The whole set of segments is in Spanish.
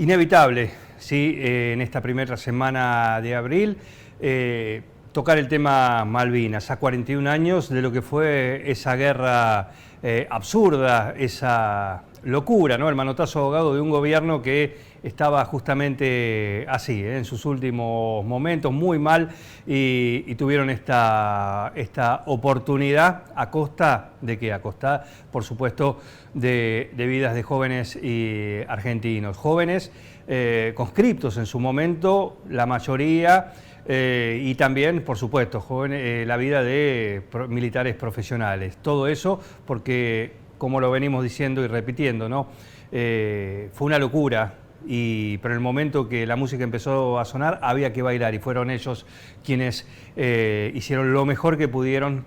Inevitable, sí, en esta primera semana de abril, tocar el tema Malvinas, a 41 años de lo que fue esa guerra absurda, esa locura, ¿no? El manotazo ahogado de un gobierno que estaba justamente así, en sus últimos momentos, muy mal, y tuvieron esta oportunidad a costa de qué, a costa, por supuesto, de vidas de jóvenes y argentinos, jóvenes conscriptos en su momento, la mayoría, y también, por supuesto, jóvenes, la vida de militares profesionales. Todo eso porque, como lo venimos diciendo y repitiendo, ¿no? Fue una locura. Pero en el momento que la música empezó a sonar había que bailar y fueron ellos quienes hicieron lo mejor que pudieron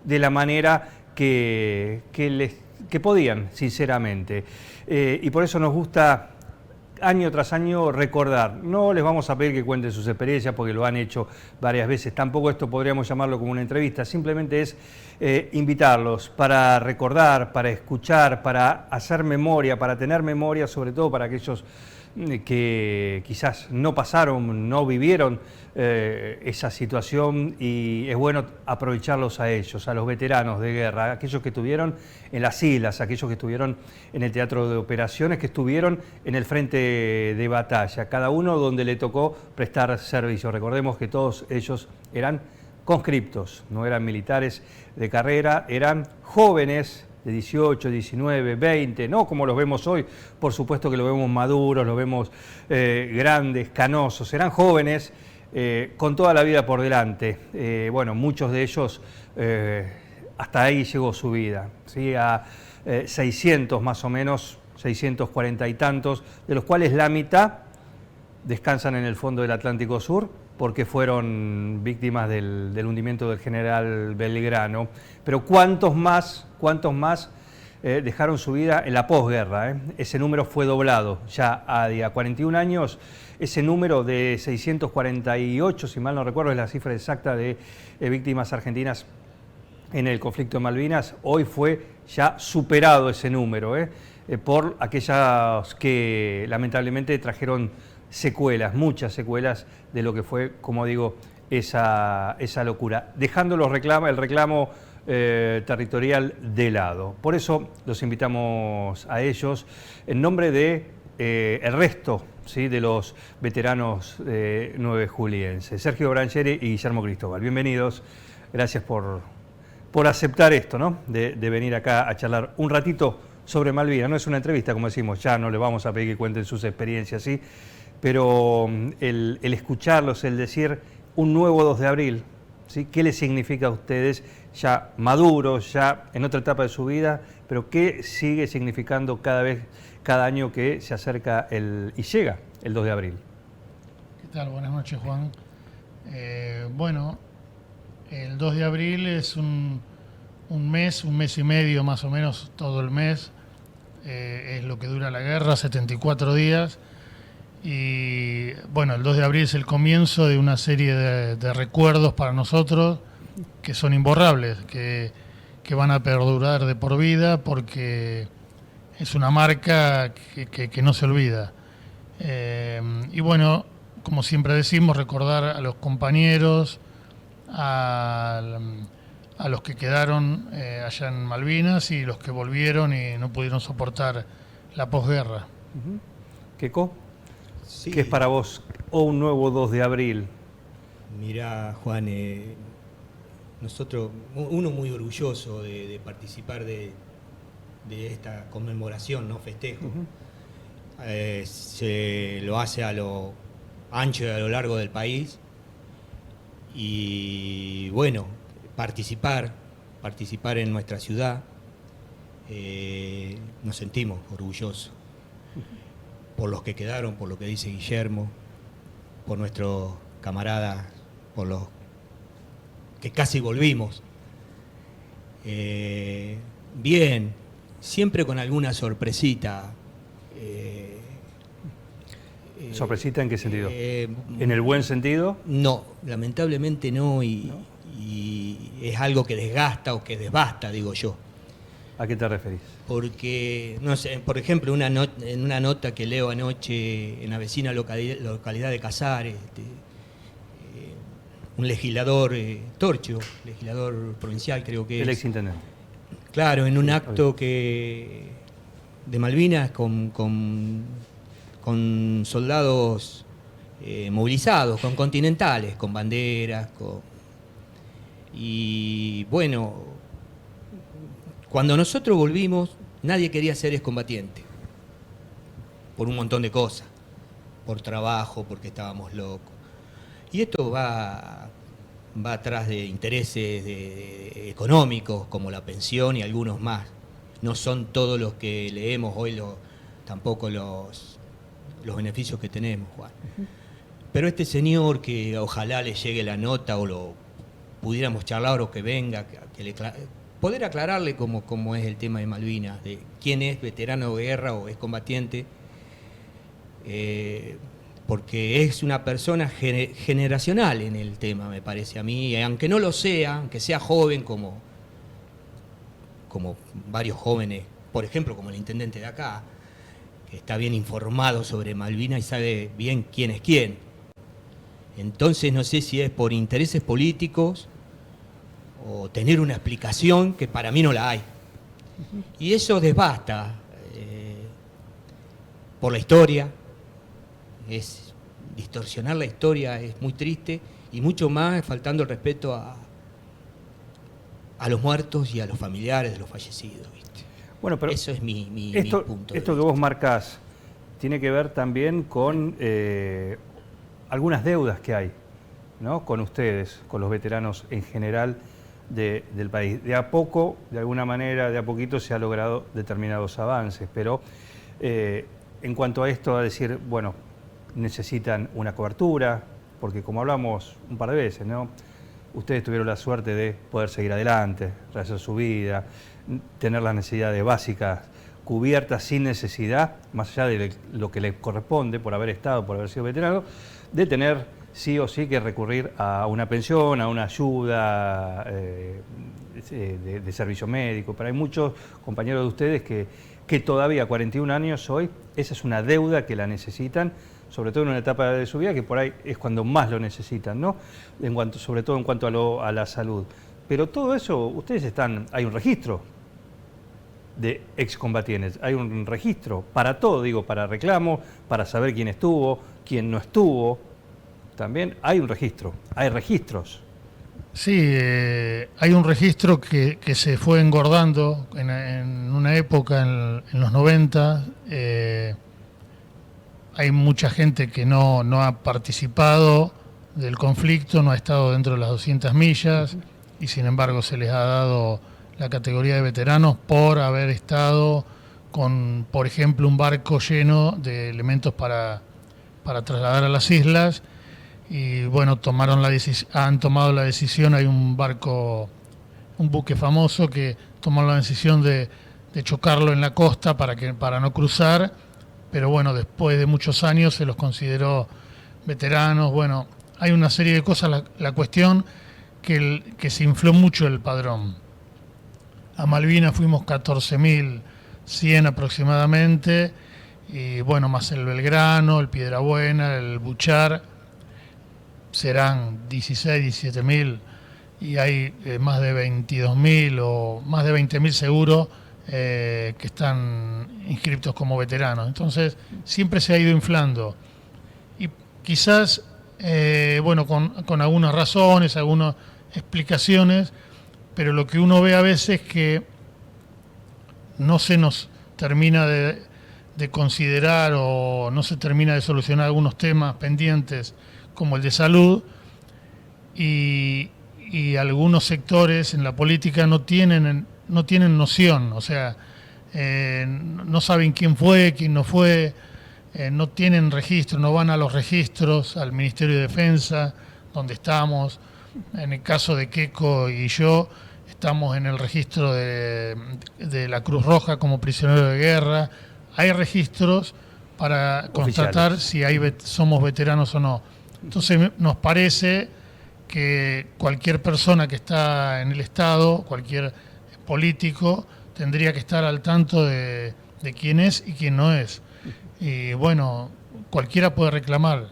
de la manera que podían, sinceramente. Y por eso nos gusta año tras año recordar. No les vamos a pedir que cuenten sus experiencias porque lo han hecho varias veces. Tampoco esto podríamos llamarlo como una entrevista. Simplemente es invitarlos para recordar, para escuchar, para hacer memoria, para tener memoria, sobre todo para aquellos que quizás no pasaron, no vivieron esa situación, y es bueno aprovecharlos a ellos, a los veteranos de guerra, aquellos que estuvieron en las islas, aquellos que estuvieron en el teatro de operaciones, que estuvieron en el frente de batalla, cada uno donde le tocó prestar servicio. Recordemos que todos ellos eran conscriptos, no eran militares de carrera, eran jóvenes de 18, 19, 20, no como los vemos hoy, por supuesto que los vemos maduros, los vemos grandes, canosos, eran jóvenes con toda la vida por delante. Bueno, muchos de ellos, hasta ahí llegó su vida, ¿sí? A 600 más o menos, 640 y tantos, de los cuales la mitad descansan en el fondo del Atlántico Sur, porque fueron víctimas del hundimiento del general Belgrano. Pero ¿cuántos más dejaron su vida en la posguerra? Ese número fue doblado ya a 41 años. Ese número de 648, si mal no recuerdo, es la cifra exacta de víctimas argentinas en el conflicto de Malvinas. Hoy fue ya superado ese número, por aquellas que lamentablemente trajeron secuelas, muchas secuelas de lo que fue, como digo, esa locura, dejando el reclamo territorial de lado. Por eso los invitamos a ellos en nombre de el resto, ¿sí?, de los veteranos 9 julienses, Sergio Brancheri y Guillermo Cristóbal. Bienvenidos, gracias por aceptar esto, ¿no?, de venir acá a charlar un ratito sobre Malvinas. No es una entrevista, como decimos, ya no les vamos a pedir que cuenten sus experiencias, ¿sí?, pero el escucharlos, el decir un nuevo 2 de abril, ¿sí?, ¿qué les significa a ustedes ya maduros, ya en otra etapa de su vida, pero qué sigue significando cada año que se acerca y llega el 2 de abril? ¿Qué tal? Buenas noches, Juan. Bueno, el 2 de abril es un mes y medio más o menos, todo el mes, es lo que dura la guerra, 74 días. Y bueno, el 2 de abril es el comienzo de una serie de recuerdos para nosotros que son imborrables, que van a perdurar de por vida, porque es una marca que no se olvida. Y bueno, como siempre decimos, recordar a los compañeros, a los que quedaron allá en Malvinas y los que volvieron y no pudieron soportar la posguerra. ¿Queco? Sí. ¿Qué es para vos un nuevo 2 de abril? Mirá, Juan, nosotros, uno muy orgulloso de participar de esta conmemoración, ¿no?, festejo. Se lo hace a lo ancho y a lo largo del país. Y bueno, participar en nuestra ciudad, nos sentimos orgullosos. Por los que quedaron, por lo que dice Guillermo, por nuestros camaradas, por los que casi volvimos. Bien, siempre con alguna sorpresita. ¿Sorpresita en qué sentido? ¿En el buen sentido? No, lamentablemente no, y es algo que desgasta o que desbasta, digo yo. ¿A qué te referís? Porque, no sé, por ejemplo, en una nota que leo anoche en la vecina localidad de Casares, un legislador, Torchio, legislador provincial creo que El es. exintendente. Claro, en un Sí, acto de Malvinas con soldados movilizados, con continentales, con banderas, y bueno, cuando nosotros volvimos, nadie quería ser excombatiente, por un montón de cosas, por trabajo, porque estábamos locos. Y esto va atrás de intereses económicos, como la pensión y algunos más. No son todos los que leemos hoy tampoco los beneficios que tenemos, Juan. Pero este señor, que ojalá le llegue la nota o lo pudiéramos charlar o que venga, poder aclararle cómo es el tema de Malvinas, de quién es veterano de guerra o es combatiente, porque es una persona generacional en el tema, me parece a mí, aunque no lo sea, aunque sea joven como varios jóvenes, por ejemplo, como el intendente de acá, que está bien informado sobre Malvinas y sabe bien quién es quién. Entonces no sé si es por intereses políticos o tener una explicación, que para mí no la hay. Y eso desbasta por la historia. Distorsionar la historia es muy triste, y mucho más faltando el respeto a los muertos y a los familiares de los fallecidos, ¿viste? Bueno, pero eso es mi punto de esto que vista. vos marcás tiene que ver también con algunas deudas que hay, ¿no? Con ustedes, con los veteranos en general del país. De a poco, de alguna manera, de a poquito se han logrado determinados avances, pero en cuanto a esto, a decir, bueno, necesitan una cobertura, porque como hablamos un par de veces, ¿no? Ustedes tuvieron la suerte de poder seguir adelante, rehacer su vida, tener las necesidades básicas cubiertas sin necesidad, más allá de lo que les corresponde por haber estado, por haber sido veterano, de tener sí o sí que recurrir a una pensión, a una ayuda de servicio médico. Pero hay muchos compañeros de ustedes que todavía, 41 años hoy, esa es una deuda que la necesitan, sobre todo en una etapa de su vida que por ahí es cuando más lo necesitan, ¿no? Sobre todo en cuanto a la salud. Pero todo eso, ustedes hay un registro de excombatientes, hay un registro para todo, digo, para reclamos, para saber quién estuvo, quién no estuvo. También hay un registro, hay registros. Sí, hay un registro que se fue engordando en una época, en los 90. Hay mucha gente que no ha participado del conflicto, no ha estado dentro de las 200 millas, y sin embargo se les ha dado la categoría de veteranos por haber estado con, por ejemplo, un barco lleno de elementos para trasladar a las islas. Y bueno, han tomado la decisión, hay un buque famoso que tomó la decisión de chocarlo en la costa para no cruzar, pero bueno, después de muchos años se los consideró veteranos. Bueno, hay una serie de cosas. La cuestión que se infló mucho el padrón. A Malvinas fuimos 14.100 aproximadamente, y bueno, más el Belgrano, el Piedrabuena, el Buchar, serán 16, 17.000, y hay más de 22.000 o más de 20.000 seguros que están inscriptos como veteranos. Entonces siempre se ha ido inflando, y quizás bueno, con algunas razones, algunas explicaciones, pero lo que uno ve a veces es que no se nos termina de considerar, o no se termina de solucionar algunos temas pendientes como el de salud, y algunos sectores en la política no tienen noción, o sea, no saben quién fue, quién no fue, no tienen registro, no van a los registros, al Ministerio de Defensa, donde estamos. En el caso de Queco y yo, estamos en el registro de la Cruz Roja como prisionero de guerra. Hay registros para constatar si somos veteranos o no. Entonces nos parece que cualquier persona que está en el Estado, cualquier político, tendría que estar al tanto de quién es y quién no es. Y bueno, cualquiera puede reclamar,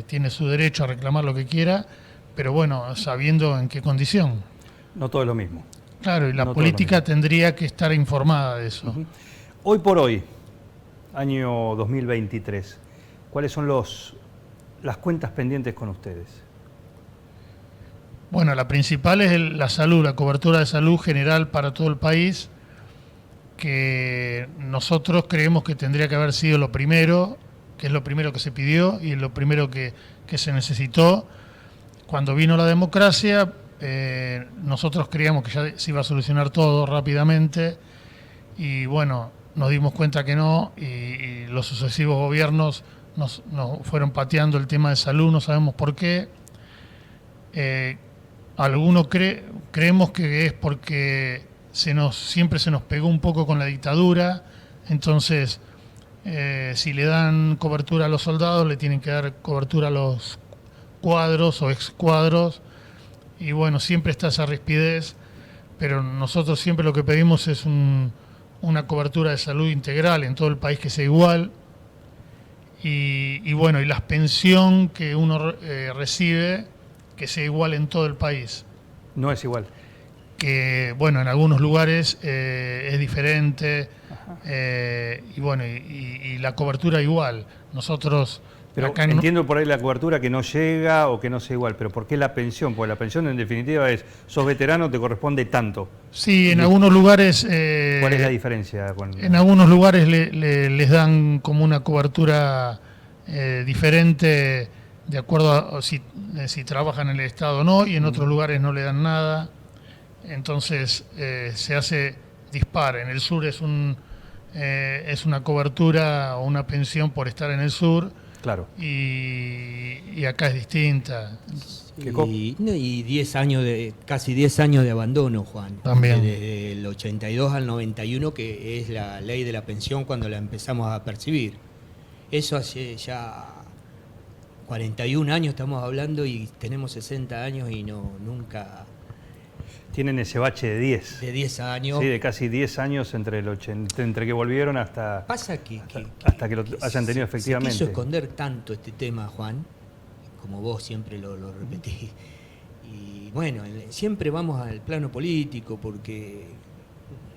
tiene su derecho a reclamar lo que quiera, pero bueno, sabiendo en qué condición. No todo es lo mismo. Claro, y la No todo política lo mismo. tendría que estar informada de eso. Ujú. Hoy por hoy, año 2023, ¿cuáles son las cuentas pendientes con ustedes? Bueno, la principal es la salud, la cobertura de salud general para todo el país, que nosotros creemos que tendría que haber sido lo primero, que es lo primero que se pidió y lo primero que se necesitó. Cuando vino la democracia, nosotros creíamos que ya se iba a solucionar todo rápidamente y bueno, nos dimos cuenta que no y los sucesivos gobiernos nos fueron pateando el tema de salud, no sabemos por qué. Algunos creemos que es porque siempre se nos pegó un poco con la dictadura, entonces si le dan cobertura a los soldados, le tienen que dar cobertura a los cuadros o excuadros, y bueno, siempre está esa rispidez, pero nosotros siempre lo que pedimos es una cobertura de salud integral en todo el país que sea igual, y bueno, y la pensión que uno recibe, que sea igual en todo el país. No es igual. Que bueno, en algunos lugares es diferente, y bueno, y la cobertura igual. Nosotros Pero acá entiendo por ahí la cobertura que no llega o que no sea igual, pero ¿por qué la pensión? Porque la pensión en definitiva es, sos veterano, te corresponde tanto. sí, en algunos lugares ¿Cuál es la diferencia? en algunos lugares les dan como una cobertura diferente de acuerdo a si trabajan en el Estado o no, y en otros lugares no le dan nada. Entonces se hace dispar. En el sur es una cobertura o una pensión por estar en el sur, Claro. y acá es distinta. Y 10 años casi 10 años de abandono, Juan. También. Desde el 82 al 91, que es la ley de la pensión cuando la empezamos a percibir. Eso hace ya 41 años estamos hablando y tenemos 60 años y nunca... Tienen ese bache de 10. De 10 años. Sí, de casi 10 años entre que volvieron hasta que lo hayan tenido efectivamente. Se quiso esconder tanto este tema, Juan, como vos siempre lo repetís. Y bueno, siempre vamos al plano político porque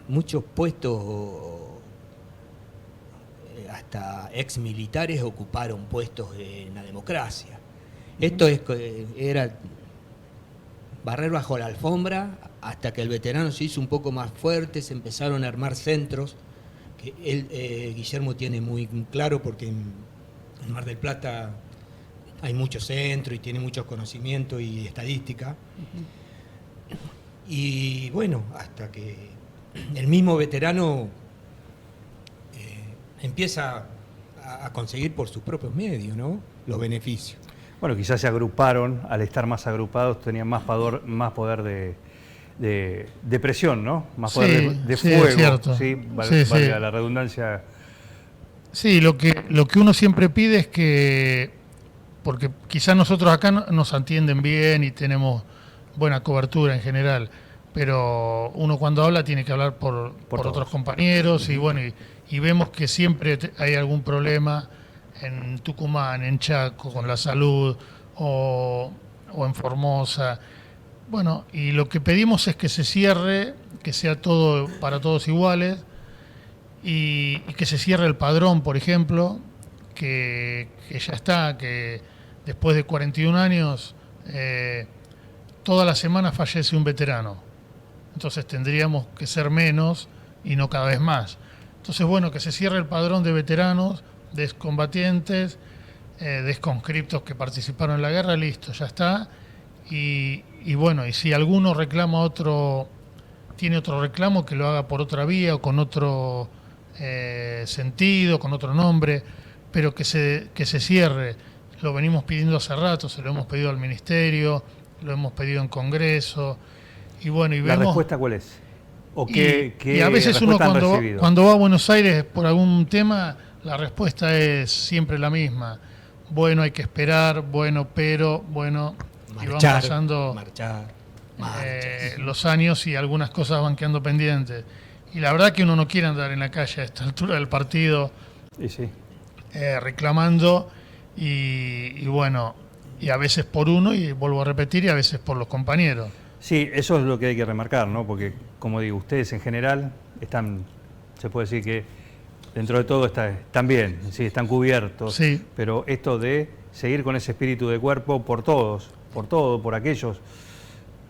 muchos puestos, hasta ex militares, ocuparon puestos en la democracia. Esto era barrer bajo la alfombra hasta que el veterano se hizo un poco más fuerte, se empezaron a armar centros, que Guillermo tiene muy claro porque en Mar del Plata hay muchos centros y tiene muchos conocimientos y estadística. Y bueno, hasta que el mismo veterano empieza a conseguir por sus propios medios, ¿no?, los beneficios. Bueno, quizás se agruparon, al estar más agrupados tenían más poder de presión, ¿no? Más poder de fuego. Es cierto. ¿Sí? Valga la redundancia. Sí, lo que uno siempre pide es que, porque quizás nosotros acá nos atienden bien y tenemos buena cobertura en general, pero uno cuando habla tiene que hablar por otros compañeros, y bueno, y vemos que siempre hay algún problema en Tucumán, en Chaco, con la salud, o en Formosa. Bueno, y lo que pedimos es que se cierre, que sea todo para todos iguales, y que se cierre el padrón, por ejemplo, que ya está, que después de 41 años, toda la semana fallece un veterano. Entonces tendríamos que ser menos y no cada vez más. Entonces, bueno, que se cierre el padrón de veteranos, de excombatientes, de exconscriptos que participaron en la guerra, listo, ya está. Y bueno, y si alguno tiene otro reclamo, que lo haga por otra vía o con otro sentido, con otro nombre, pero que se cierre. Lo venimos pidiendo hace rato, se lo hemos pedido al Ministerio, lo hemos pedido en Congreso, y bueno, y ¿La vemos... respuesta cuál es? ¿O y a veces uno cuando va a Buenos Aires por algún tema, la respuesta es siempre la misma. Bueno, hay que esperar, bueno, pero, bueno, y van pasando marchar. los años y algunas cosas van quedando pendientes. Y la verdad que uno no quiere andar en la calle a esta altura del partido Y sí. reclamando y bueno, y a veces por uno, y vuelvo a repetir, y a veces por los compañeros. Sí, eso es lo que hay que remarcar, ¿no? Porque, como digo, ustedes en general están, se puede decir que dentro de todo están bien, sí, están cubiertos, Sí. pero esto de seguir con ese espíritu de cuerpo por todos, por aquellos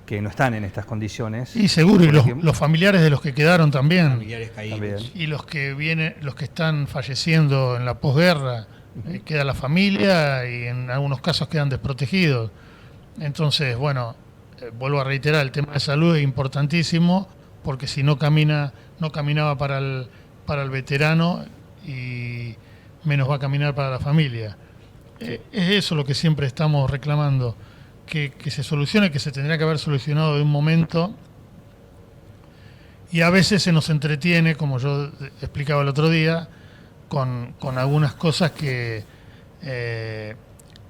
que no están en estas condiciones. Y seguro, y Por los, ejemplo, los familiares de los que quedaron también, Familiares caídos. También. y los que los que están falleciendo en la posguerra, queda la familia y en algunos casos quedan desprotegidos. Entonces, bueno, vuelvo a reiterar, el tema de salud es importantísimo, porque si no caminaba para el veterano y menos va a caminar para la familia. Es eso lo que siempre estamos reclamando, que se solucione, que se tendría que haber solucionado de un momento, y a veces se nos entretiene, como yo explicaba el otro día, con algunas cosas que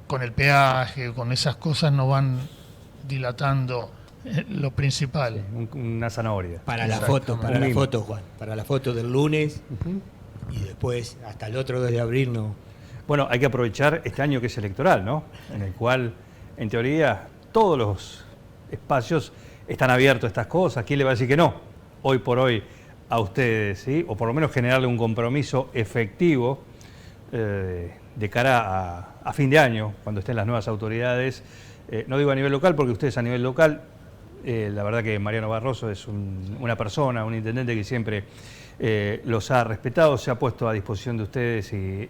con el peaje, con esas cosas nos van dilatando lo principal. una zanahoria. Para la Exacto. foto, Un mimo. Juan. Para la foto del lunes y después hasta el otro 2 de abril no. Bueno, hay que aprovechar este año que es electoral, ¿no? En el cual, en teoría, todos los espacios están abiertos a estas cosas. ¿Quién le va a decir que no? Hoy por hoy a ustedes, ¿sí? O por lo menos generarle un compromiso efectivo de cara a fin de año, cuando estén las nuevas autoridades. No digo a nivel local, porque ustedes a nivel local, la verdad que Mariano Barroso es una persona, un intendente que siempre los ha respetado, se ha puesto a disposición de ustedes, y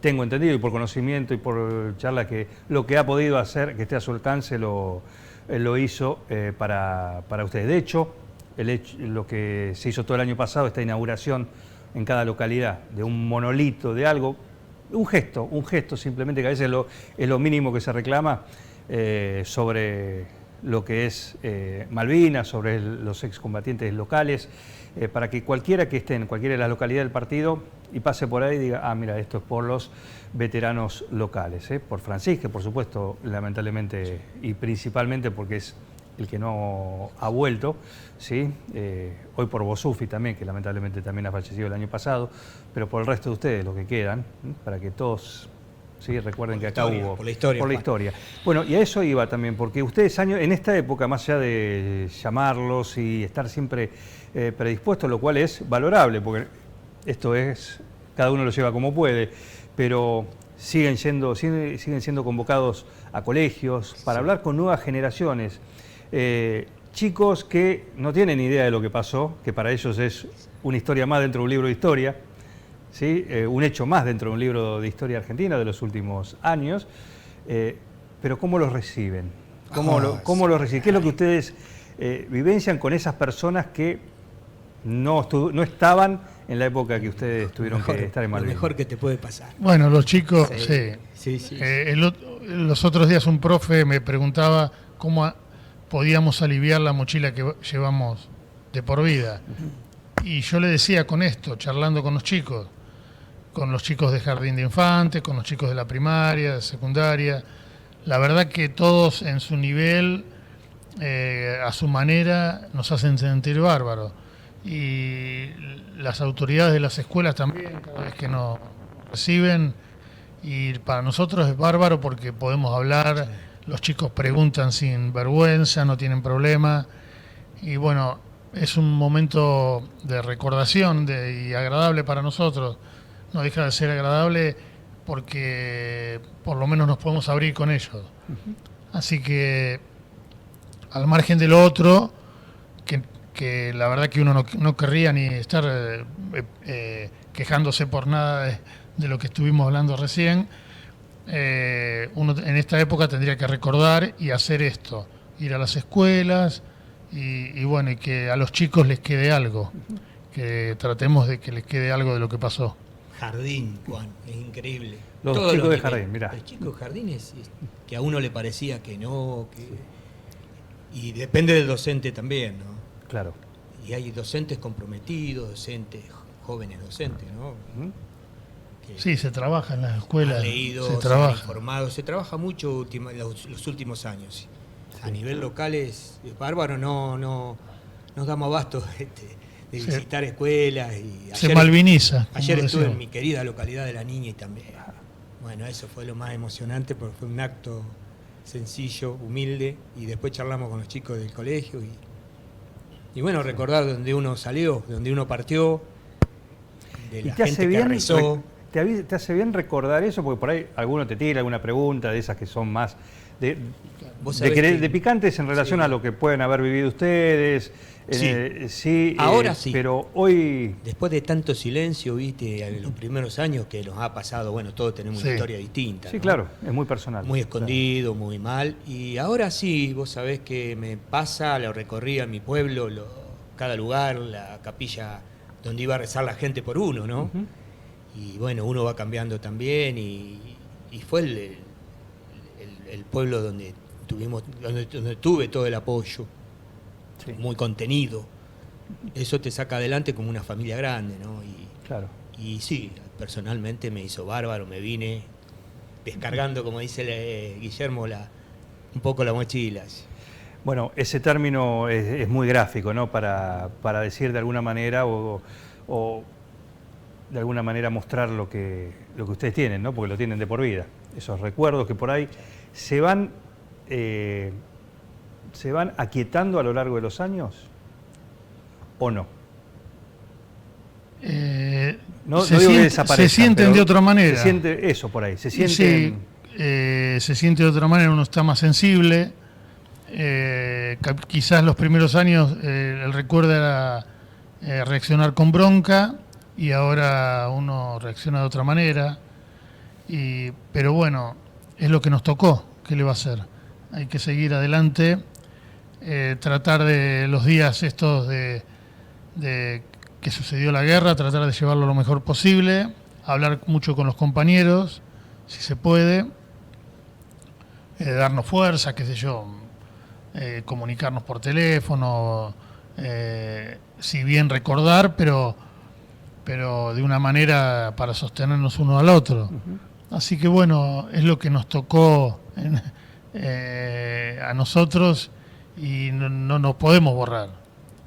tengo entendido, y por conocimiento y por charla, que lo que ha podido hacer, que esté a su alcance, lo hizo para ustedes. De hecho, lo que se hizo todo el año pasado, esta inauguración en cada localidad de un monolito, de algo, un gesto simplemente, que a veces es lo mínimo que se reclama sobre lo que es Malvinas, sobre los excombatientes locales, para que cualquiera que esté en cualquiera de las localidades del partido y pase por ahí diga, ah, mira, esto es por los veteranos locales, por Francisque, por supuesto, lamentablemente, y principalmente porque es el que no ha vuelto, ¿sí? Hoy por Bosufi también, que lamentablemente también ha fallecido el año pasado, pero por el resto de ustedes, los que quedan, para que todos, sí, recuerden que acá hubo... Por la historia. Por la historia. Bueno, y a eso iba también, porque ustedes en esta época, más allá de llamarlos y estar siempre predispuestos, lo cual es valorable, porque esto es, cada uno lo lleva como puede, pero siguen siendo convocados a colegios para hablar con nuevas generaciones. Chicos que no tienen idea de lo que pasó, que para ellos es una historia más dentro de un libro de historia, ¿sí? Un hecho más dentro de un libro de historia argentina de los últimos años, pero ¿cómo los reciben? ¿Cómo los reciben? ¿Qué es lo que ustedes vivencian con esas personas que no estaban en la época que ustedes tuvieron que estar en Malvinas? Lo mejor que te puede pasar. Bueno, los chicos, Sí. sí. Sí. Los otros días un profe me preguntaba cómo podíamos aliviar la mochila que llevamos de por vida. Y yo le decía con esto, charlando con los chicos de jardín de infantes, con los chicos de la primaria, de secundaria, la verdad que todos en su nivel, a su manera, nos hacen sentir bárbaros. Y las autoridades de las escuelas también, cada vez que nos reciben, y para nosotros es bárbaro porque podemos hablar. Los chicos preguntan sin vergüenza, no tienen problema. Y bueno, es un momento de recordación y agradable para nosotros. No deja de ser agradable porque por lo menos nos podemos abrir con ellos. Así que, al margen de lo otro, que la verdad que uno no querría ni estar quejándose por nada de lo que estuvimos hablando recién, uno en esta época tendría que recordar y hacer esto, ir a las escuelas y bueno, y que a los chicos les quede algo, que tratemos de que les quede algo de lo que pasó. Jardín, Juan, es increíble. Los Todos chicos de niveles. jardín, mirá. Los chicos de jardín es que a uno le parecía que no, y depende del docente también, ¿no? Claro. Y hay docentes comprometidos, docentes, jóvenes docentes, ¿no? Que Sí, se trabaja en las escuelas, han leído, se se han trabaja. informado, se trabaja mucho los últimos años. A nivel local es bárbaro, no damos abasto de Sí. visitar escuelas. Y Se malviniza. como Ayer estuve decimos. en mi querida localidad de La Niña y también. Bueno, eso fue lo más emocionante porque fue un acto sencillo, humilde, y después charlamos con los chicos del colegio y bueno, recordar de donde uno salió, de donde uno partió, de ¿Y la te hace gente que bien, rezó. te hace bien recordar eso? Porque por ahí alguno te tira alguna pregunta de esas que son más Vos de sabés que- de picantes en relación Sí. a lo que pueden haber vivido ustedes. Sí. Sí, Ahora sí. Pero hoy... Después de tanto silencio, viste, en los primeros años que nos ha pasado, bueno, todos tenemos una Sí. historia distinta. Sí, ¿no? claro, es muy personal. Muy escondido, muy mal. Y ahora sí, vos sabés que me pasa, lo recorrí a mi pueblo, cada lugar, la capilla donde iba a rezar la gente por uno, ¿no? Ujú. Y bueno, uno va cambiando también y fue el pueblo donde donde tuve todo el apoyo, Sí, muy contenido. Eso te saca adelante como una familia grande, ¿no? claro. Y sí, personalmente me hizo bárbaro, me vine descargando, como dice Guillermo, un poco la mochila. Bueno, ese término es muy gráfico, ¿no? Para decir de alguna manera o de alguna manera mostrar lo que ustedes tienen, ¿no? Porque lo tienen de por vida. Esos recuerdos que por ahí se van aquietando a lo largo de los años, ¿o no? No se, digo que siente- desaparezcan, se sienten pero de otra manera. Se siente eso por ahí, se Sí, sienten... se siente de otra manera, uno está más sensible. Quizás los primeros años el recuerdo era reaccionar con bronca y ahora uno reacciona de otra manera. Pero bueno, es lo que nos tocó, ¿qué le va a hacer? Hay que seguir adelante, tratar de los días estos de que sucedió la guerra, tratar de llevarlo lo mejor posible, hablar mucho con los compañeros, si se puede, darnos fuerza, qué sé yo, comunicarnos por teléfono, si bien recordar, pero de una manera para sostenernos uno al otro. Así que bueno, es lo que nos tocó a nosotros y no nos podemos borrar.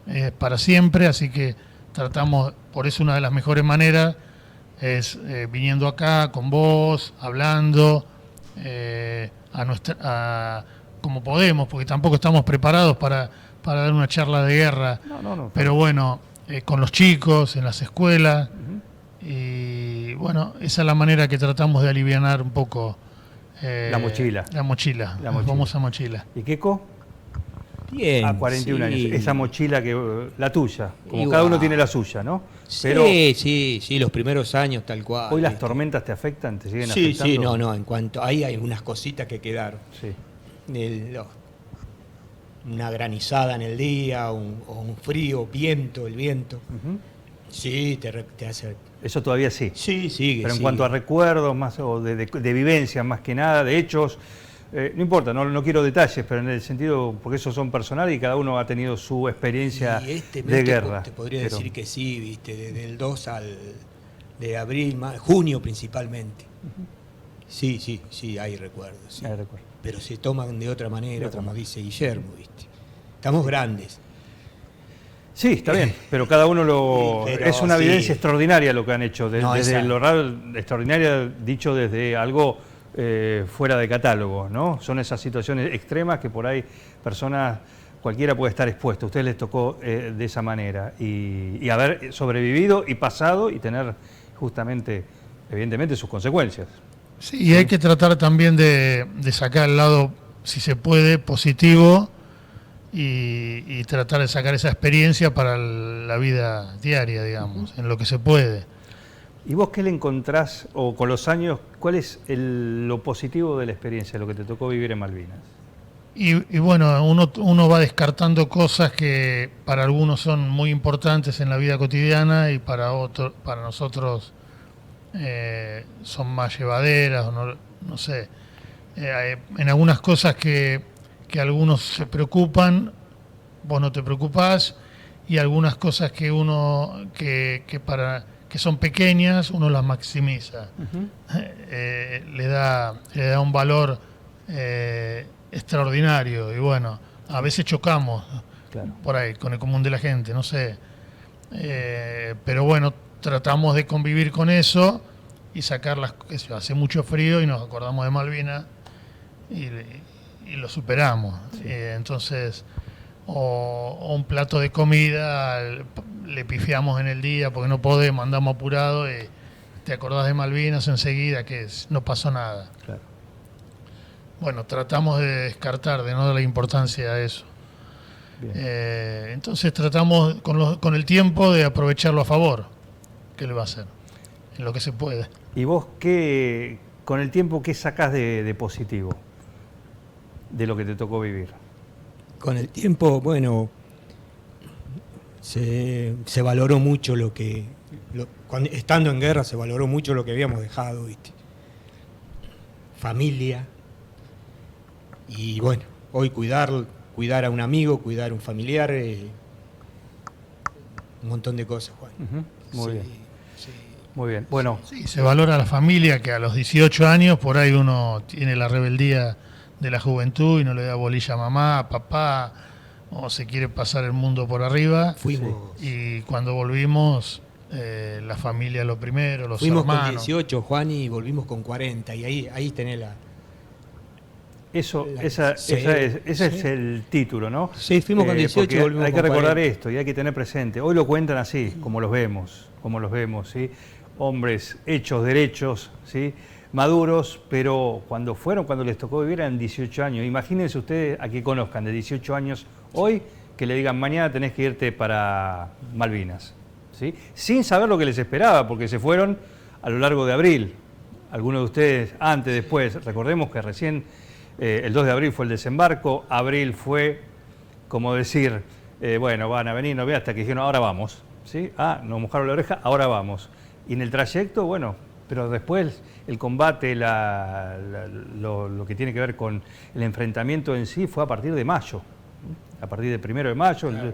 Es para siempre, así que tratamos, por eso una de las mejores maneras es viniendo acá con vos, hablando, como podemos, porque tampoco estamos preparados para dar una charla de guerra, No. pero bueno, con los chicos, en las escuelas, y bueno, esa es la manera que tratamos de alivianar un poco La mochila. La famosa mochila. ¿Y Keiko? Bien. A 41 sí. años. Esa mochila la tuya. Como Igual. cada uno tiene la suya, ¿no? Sí, los primeros años tal cual. Hoy las ¿viste? tormentas te afectan, te siguen Sí, afectando. no, en cuanto ahí hay unas cositas que quedaron. Sí. Una granizada en el día, o un frío, el viento. Ujú. Sí, te hace... Eso todavía sí. Sí, sigue. Pero en sigue. cuanto a recuerdos más o de vivencias más que nada, de hechos, no importa, no quiero detalles, pero en el sentido, porque esos son personales y cada uno ha tenido su experiencia Y este mes de guerra. te podría Pero- decir que sí, viste, desde el 2 de abril, junio principalmente. Sí, hay recuerdos. Sí. recuerdo. Pero se toman de otra manera, De otra como manera. dice Guillermo, viste. Estamos grandes. Sí, está bien, pero cada uno Pero es una sí. evidencia extraordinaria lo que han hecho, No, desde esa- lo raro, extraordinaria dicho desde algo fuera de catálogo, ¿no? Son esas situaciones extremas que por ahí personas, cualquiera puede estar expuesto, a ustedes les tocó de esa manera y haber sobrevivido y pasado y tener justamente, evidentemente, sus consecuencias. Sí, y hay que tratar también de sacar el lado, si se puede, positivo y tratar de sacar esa experiencia para la vida diaria, digamos, en lo que se puede. ¿Y vos qué le encontrás, o con los años, cuál es lo positivo de la experiencia, lo que te tocó vivir en Malvinas? Y bueno, uno va descartando cosas que para algunos son muy importantes en la vida cotidiana y para nosotros son más llevaderas, o no sé. En algunas cosas que algunos se preocupan, vos no te preocupás, y algunas cosas que que son pequeñas, uno las maximiza. Le da un valor extraordinario, y bueno, a veces chocamos Claro. por ahí con el común de la gente, no sé. Pero bueno, tratamos de convivir con eso y sacar hace mucho frío y nos acordamos de Malvinas y lo superamos. Sí. Entonces, o un plato de comida le pifiamos en el día porque no podemos, andamos apurados y te acordás de Malvinas enseguida, no pasó nada. Claro. Bueno, tratamos de descartar, de no darle importancia a eso. Entonces tratamos con el tiempo de aprovecharlo a favor. ¿Qué le va a hacer? En lo que se puede. ¿Y vos con el tiempo, qué sacás de positivo de lo que te tocó vivir? Con el tiempo, bueno, se valoró mucho estando en guerra se valoró mucho lo que habíamos dejado, ¿viste? Familia. Y bueno, hoy cuidar a un amigo, cuidar a un familiar, un montón de cosas, Juan. Muy bien. Sí. Muy bien. Bueno, Sí, se valora la familia, que a los 18 años por ahí uno tiene la rebeldía de la juventud y no le da bolilla a mamá, a papá, o se quiere pasar el mundo por arriba. Y cuando volvimos, la familia lo primero, los fuimos hermanos. Con 18, Juan, y volvimos con 40, y ahí tenés la... ese es el título, ¿no? Sí, fuimos con 18 y volvimos hay que con recordar 40. esto y hay que tener presente. Hoy lo cuentan así, como los vemos, ¿sí? Hombres hechos, derechos, ¿sí? Maduros, pero cuando les tocó vivir eran 18 años. Imagínense ustedes a que conozcan de 18 años hoy, que le digan mañana tenés que irte para Malvinas, ¿sí? Sin saber lo que les esperaba, porque se fueron a lo largo de abril. Algunos de ustedes antes, después, recordemos que recién el 2 de abril fue el desembarco, abril fue, como decir, bueno, van a venir, no ve, hasta que dijeron, ahora vamos, ¿sí? Nos mojaron la oreja, ahora vamos. Y en el trayecto, bueno, pero después el combate, lo que tiene que ver con el enfrentamiento en sí fue a partir de mayo, a partir del 1 de mayo, claro.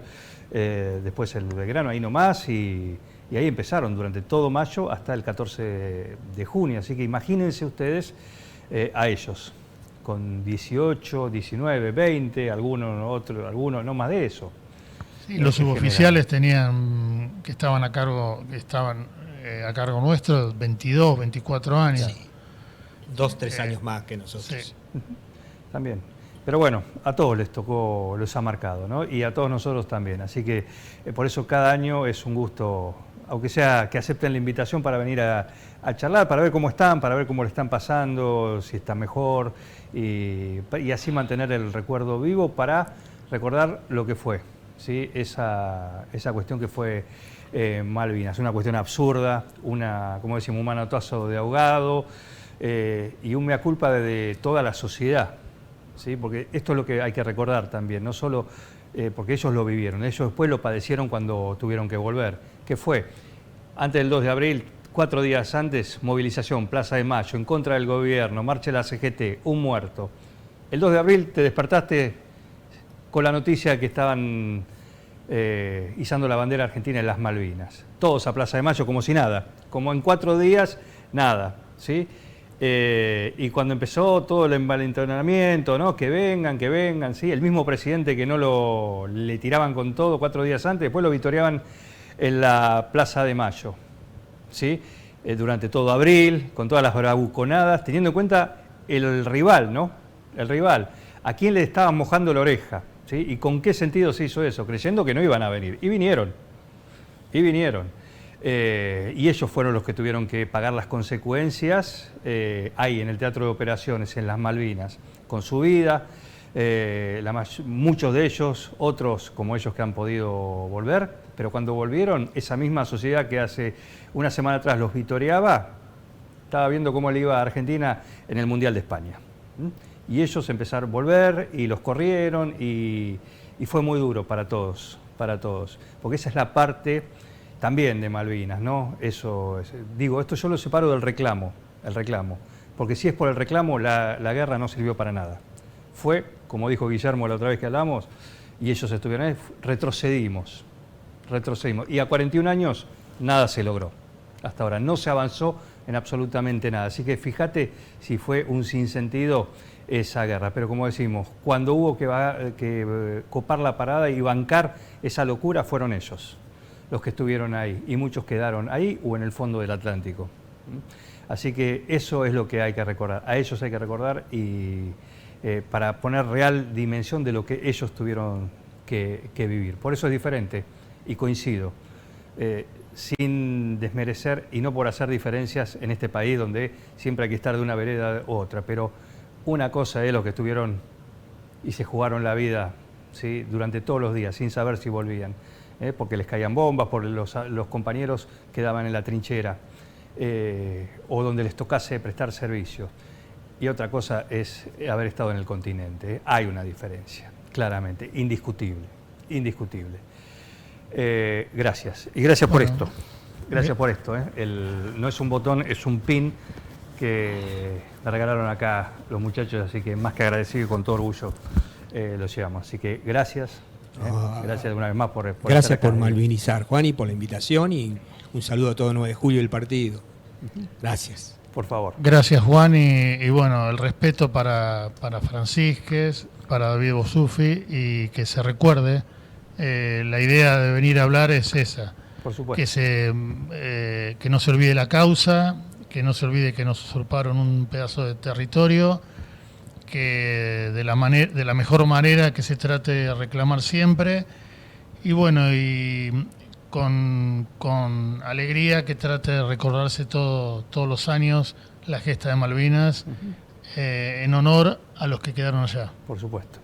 Después el Belgrano, ahí nomás, y ahí empezaron durante todo mayo hasta el 14 de junio. Así que imagínense ustedes a ellos, con 18, 19, 20, algunos no más de eso. Sí, los suboficiales tenían, que estaban a cargo nuestro, 22, 24 años. Sí. 2, 3 años más que nosotros. Sí. También. Pero bueno, a todos les tocó, los ha marcado, ¿no? Y a todos nosotros también. Así que por eso cada año es un gusto, aunque sea que acepten la invitación para venir a charlar, para ver cómo están, para ver cómo le están pasando, si están mejor, y así mantener el recuerdo vivo para recordar lo que fue, ¿sí? Esa cuestión que fue Malvinas, una cuestión absurda, como decimos, un manotazo de ahogado y un mea culpa de toda la sociedad, ¿sí? Porque esto es lo que hay que recordar también, no solo porque ellos lo vivieron, ellos después lo padecieron cuando tuvieron que volver. ¿Qué fue? Antes del 2 de abril, 4 días antes, movilización, Plaza de Mayo, en contra del gobierno, marcha de la CGT, un muerto. El 2 de abril te despertaste con la noticia que estaban izando la bandera argentina en las Malvinas. Todos a Plaza de Mayo como si nada, como en 4 días, nada, ¿sí? Y cuando empezó todo el envalentonamiento, ¿no? Que vengan, ¿sí? El mismo presidente que le tiraban con todo 4 días antes, después lo vitoreaban en la Plaza de Mayo, ¿sí? Durante todo abril, con todas las bravuconadas, teniendo en cuenta el rival, ¿no? El rival, a quién le estaban mojando la oreja, ¿sí? Y con qué sentido se hizo eso, creyendo que no iban a venir. Y vinieron. Y ellos fueron los que tuvieron que pagar las consecuencias ahí en el Teatro de Operaciones, en las Malvinas, con su vida. Muchos de ellos, otros como ellos que han podido volver, pero cuando volvieron, esa misma sociedad que hace una semana atrás los vitoreaba, estaba viendo cómo le iba a Argentina en el Mundial de España. Y ellos empezaron a volver y los corrieron y fue muy duro para todos, porque esa es la parte también de Malvinas, ¿no? Esto yo lo separo del reclamo, porque si es por el reclamo, la guerra no sirvió para nada. Fue, como dijo Guillermo la otra vez que hablamos, y ellos estuvieron ahí, retrocedimos. Y a 41 años nada se logró. Hasta ahora no se avanzó en absolutamente nada. Así que fíjate si fue un sinsentido esa guerra. Pero como decimos, cuando hubo que copar la parada y bancar esa locura, fueron ellos. los que estuvieron ahí, y muchos quedaron ahí o en el fondo del Atlántico. Así que eso es lo que hay que recordar, a ellos hay que recordar y para poner real dimensión de lo que ellos tuvieron que vivir. Por eso es diferente, y coincido, sin desmerecer y no por hacer diferencias en este país donde siempre hay que estar de una vereda u otra, pero una cosa es los que estuvieron y se jugaron la vida, ¿sí?, durante todos los días, sin saber si volvían, porque les caían bombas, porque los compañeros quedaban en la trinchera, o donde les tocase prestar servicio. Y otra cosa es haber estado en el continente. Hay una diferencia, claramente, indiscutible, indiscutible. Gracias, y gracias por esto. Gracias por esto. No es un botón, es un pin que me regalaron acá los muchachos, así que más que agradecido y con todo orgullo lo llevamos. Así que gracias. Gracias una vez más por gracias estar acá. por malvinizar, Juan, y por la invitación, y un saludo a todo 9 de julio del partido. Gracias. Por favor. Gracias, Juan, y bueno, el respeto para Francisques, para David Bosufi, y que se recuerde, la idea de venir a hablar es esa, Por supuesto. que no se olvide la causa, que no se olvide que nos usurparon un pedazo de territorio, que de la mejor manera que se trate de reclamar siempre, y bueno, y con alegría que trate de recordarse todos los años la gesta de Malvinas, en honor a los que quedaron allá. Por supuesto.